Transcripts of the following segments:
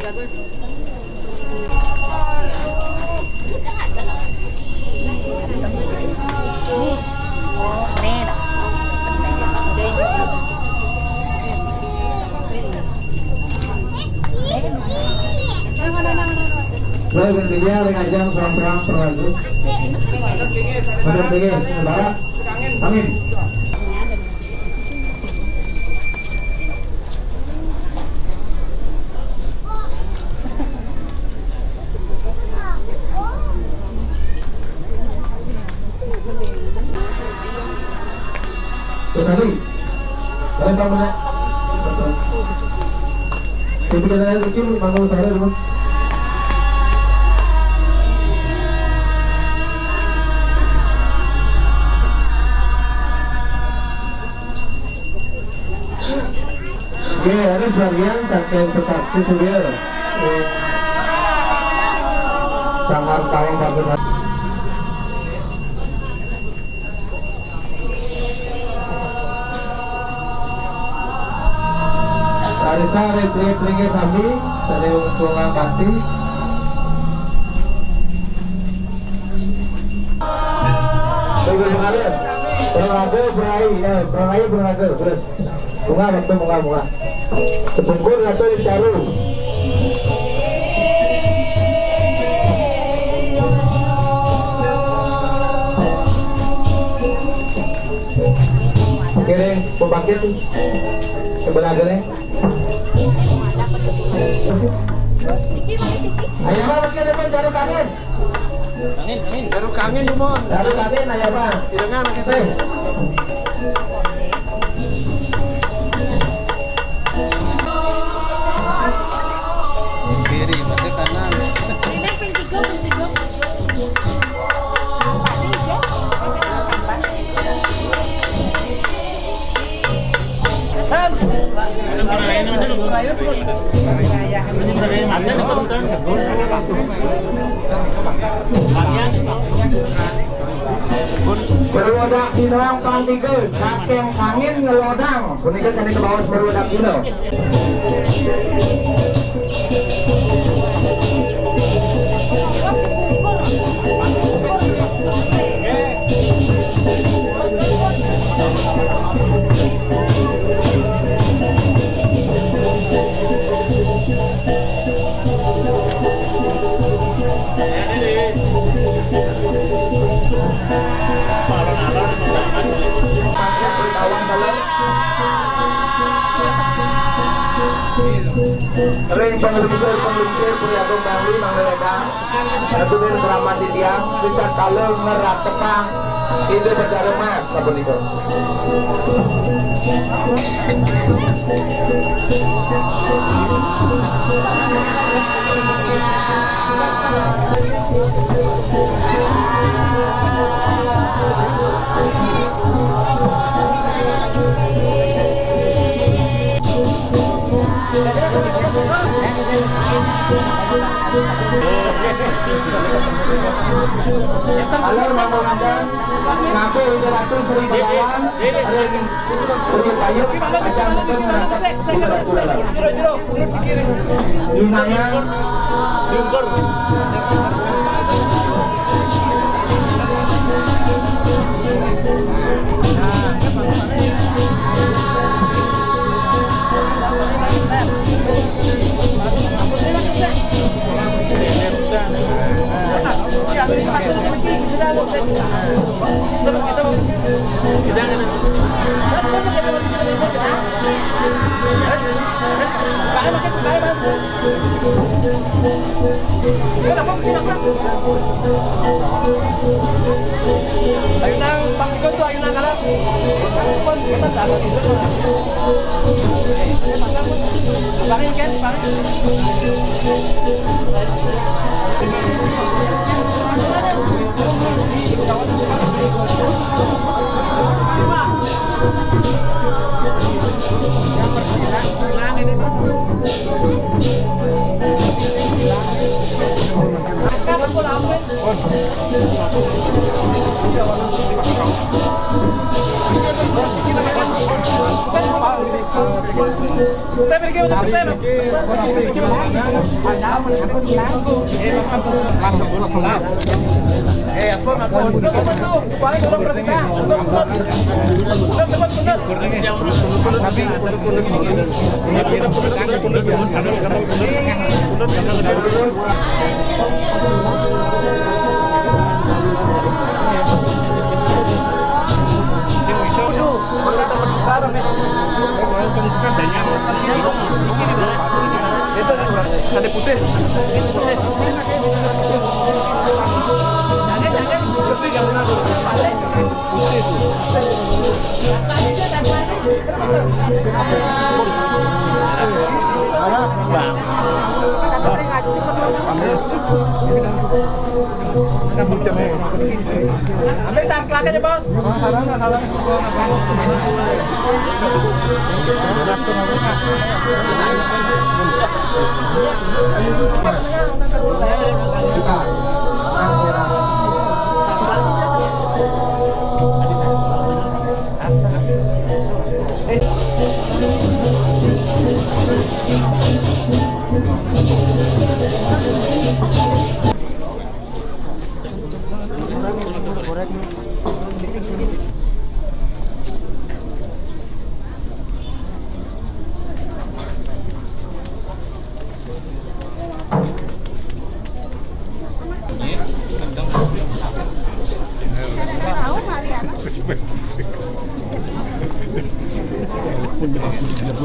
Bagus. Lo gantinya ngajang serang-serang perlagu. Bener tinggi, sementara angin. Terus lagi, kalian tahu mana? Tapi kita lihat kecil, bangun saya dulu. Oke, ada sebagian saking pesaksi surya. Sangat tawang bagus. Sari-sari pling-plingnya sambil dari untungan pasti. Bagi kalian, berlaga, terus bunga itu bunga. Sebungkur atau dicaru. Oke, pembangkit kebenaran nih. Ayo bang, kita dapat jaruk angin. Jaruk angin Dumon. Jaruk angin, ayo bang. Irengan kita. Kiri, berarti kanan. Ini pentigo. Berwadak sinong pantikus, saking angin ngelodang. Punika saya ke bawah berwadak sino. Ring pengeluncur Puri Agung Bangli Mangleledang Naturin Beramat Didiam Richard Kalung Ngerat Tepang Itu Bedara Mas Sabun itu Halo Mama Anda, ngaku udah ratu Sri Balawan, Sri Kayu, Ajang Mungkin merangkap Kuda-kuda. Inanya Jungkur. Ayunan pangkikon tuh ayunan kalah. Pangkikon kita dapat itu. Paling kan, paling. Sate putih. Ambil cangklak aja, Bos.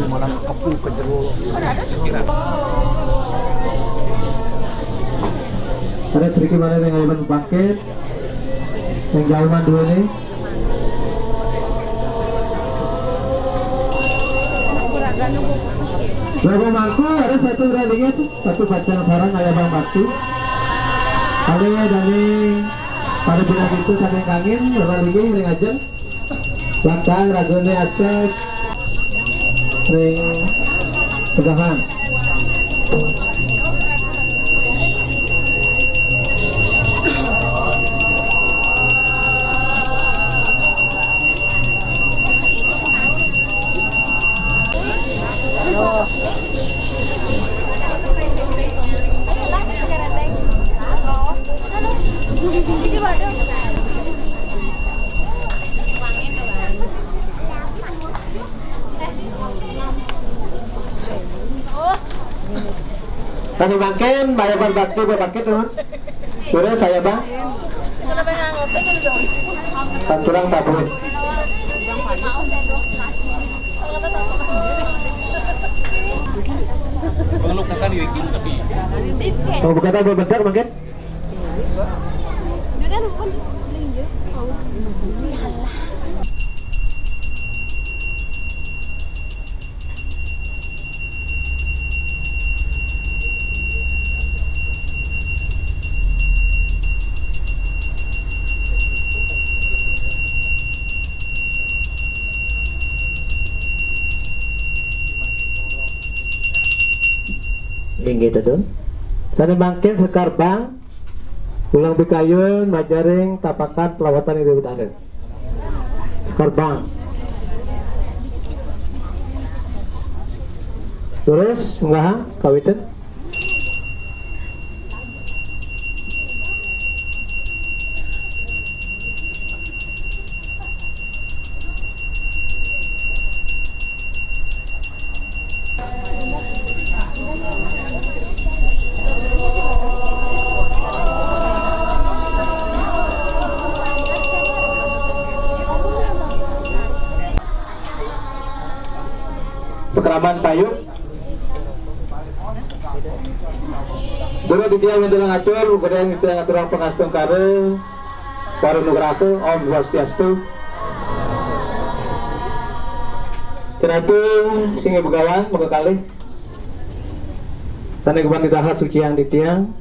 Malah kepu ke jero. Ada sedikit mana yang ngalaman paket yang jauhan dua ini. Berapa mangku ada satu ralingnya tuh, satu bacaan sarang ayah Bang Bakti. Kali dari pada bilang itu saking kangen berapa lagi ring aja. Belakang ragone aspek ring pegangan. Tadi makin bayar bakti berpaket teman. Sudah saya bang. Tanturang tabur. Kalau kakak dirikin tapi. Mau berkata berbentar mungkin. Gitu tuh. Sana bangkin sekar bang, ulang bikayun, majaring, tapakan, pelawatan itu utara. Sekar bang. Terus enggak kawitan. Pekeraman payung dulu di dia menjelang atur kemudian itu yang atur pengastung kare baru nugraku Om Swastiastu kira itu singa begawan moga kali tanda keban ditahat suci yang ditiang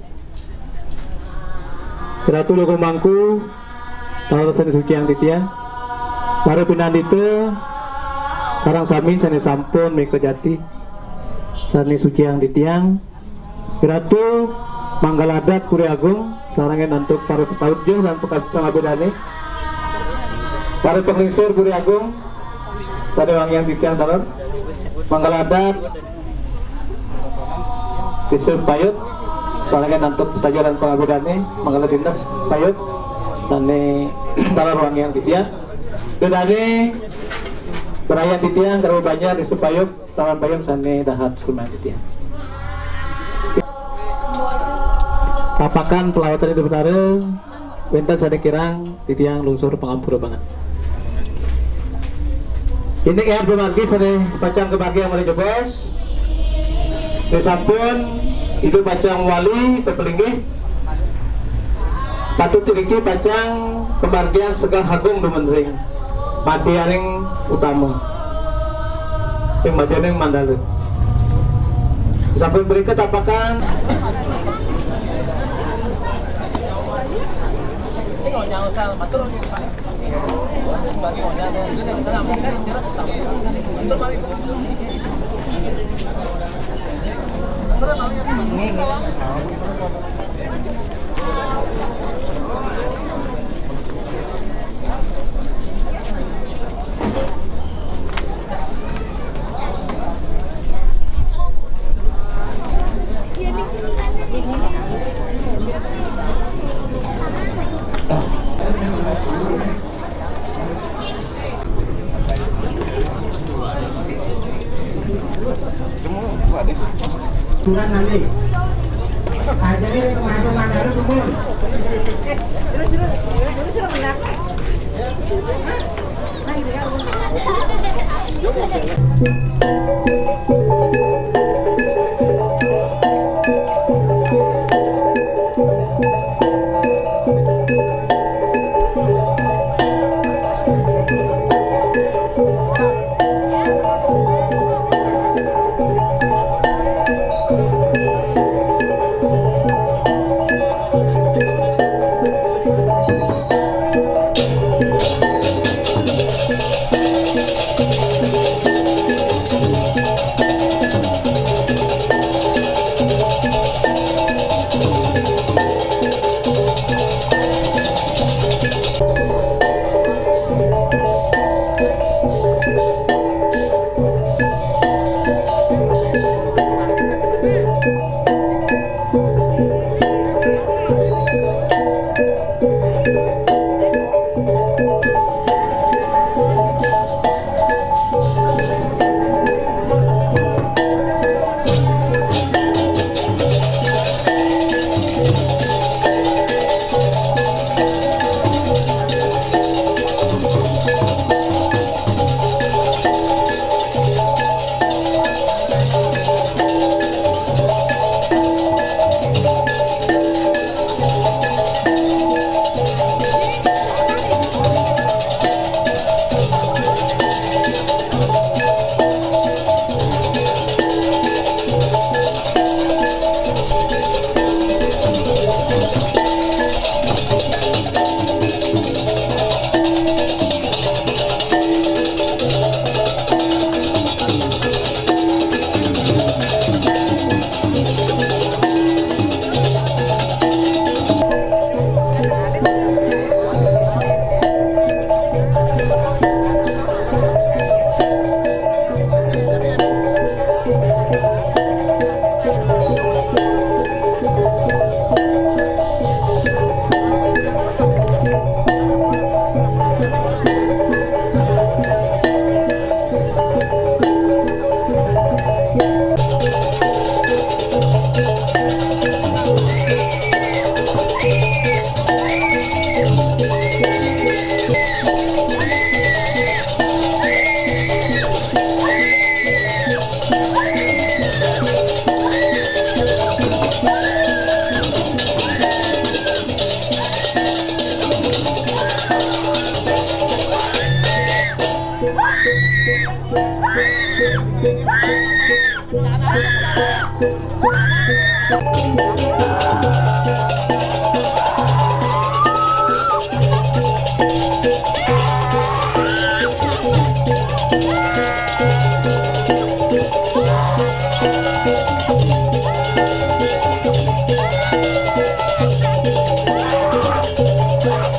kira itu lugu mangku tahu seni suci yang ditiang baru pindah itu sekarang sami sani sampun meksa jati sani suci yang ditiang kiratu manggal adat Puri Agung Sarangan untuk para petaujuh dan pengabdani, para penglingsir Guri Agung, pada wangian titian taran, Manggaladat, Tisur Payut, sarangan untuk petajuh dan pengabdani, Manggala Dinas Payut, dan taran wangian titian, Dudani, Perayaan titian kalau banyak di Supayuk, taman payung sane dahat sekuman titian. Papakan pelawatan itu betara, bentar sada kirang titiang lungsur pengampura banget. Ini air bemargi sada pacang kebahagiaan mulai jebos. Sesampun itu pacang wali terpelinggih. Patut tiriki pacang kebahagiaan segal hagung dumenring. Mati aring utama yang majane mandalu sampai berikut apakan Turan nanti. Jadi kemarin mandala tumpul.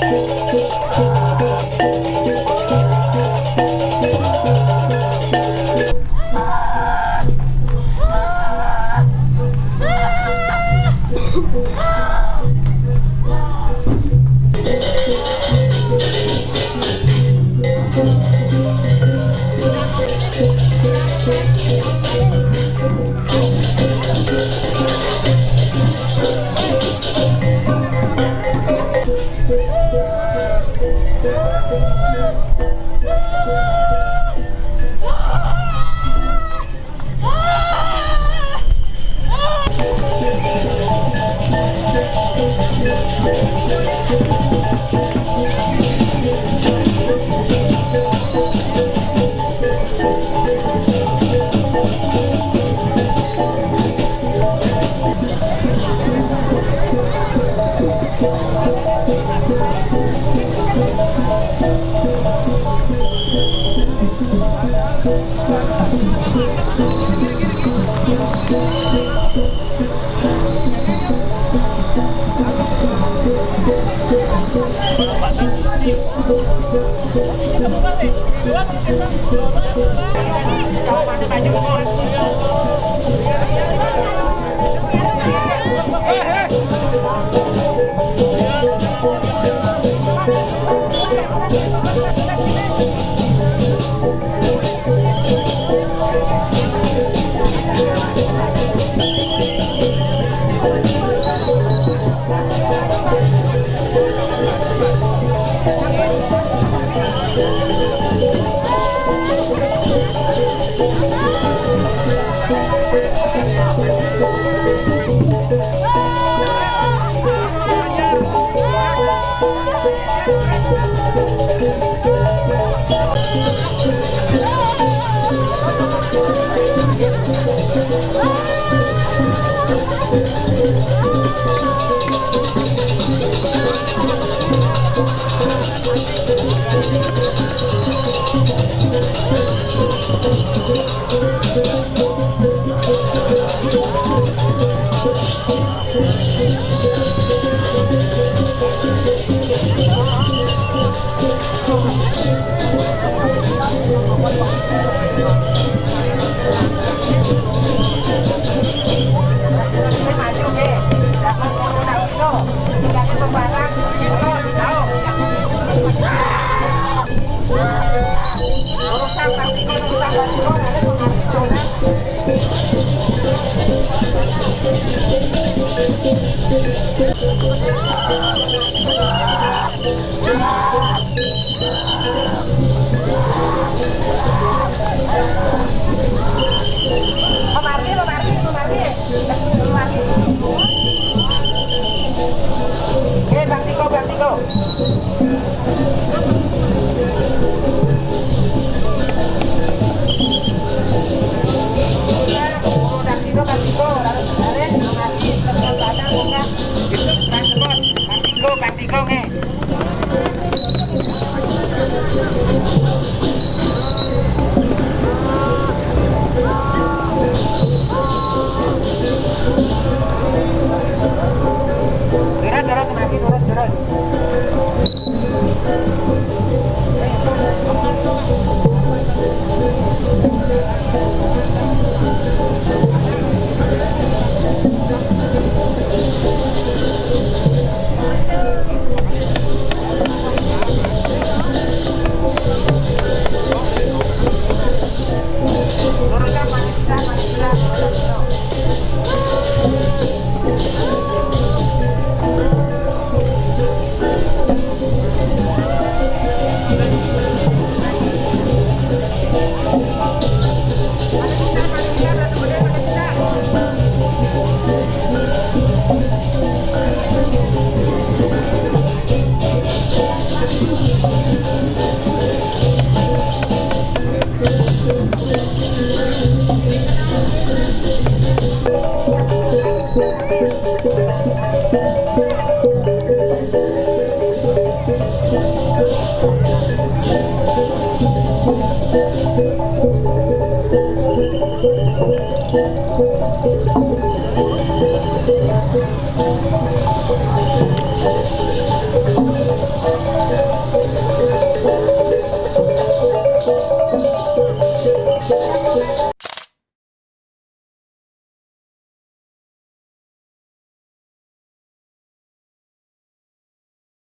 Thank you.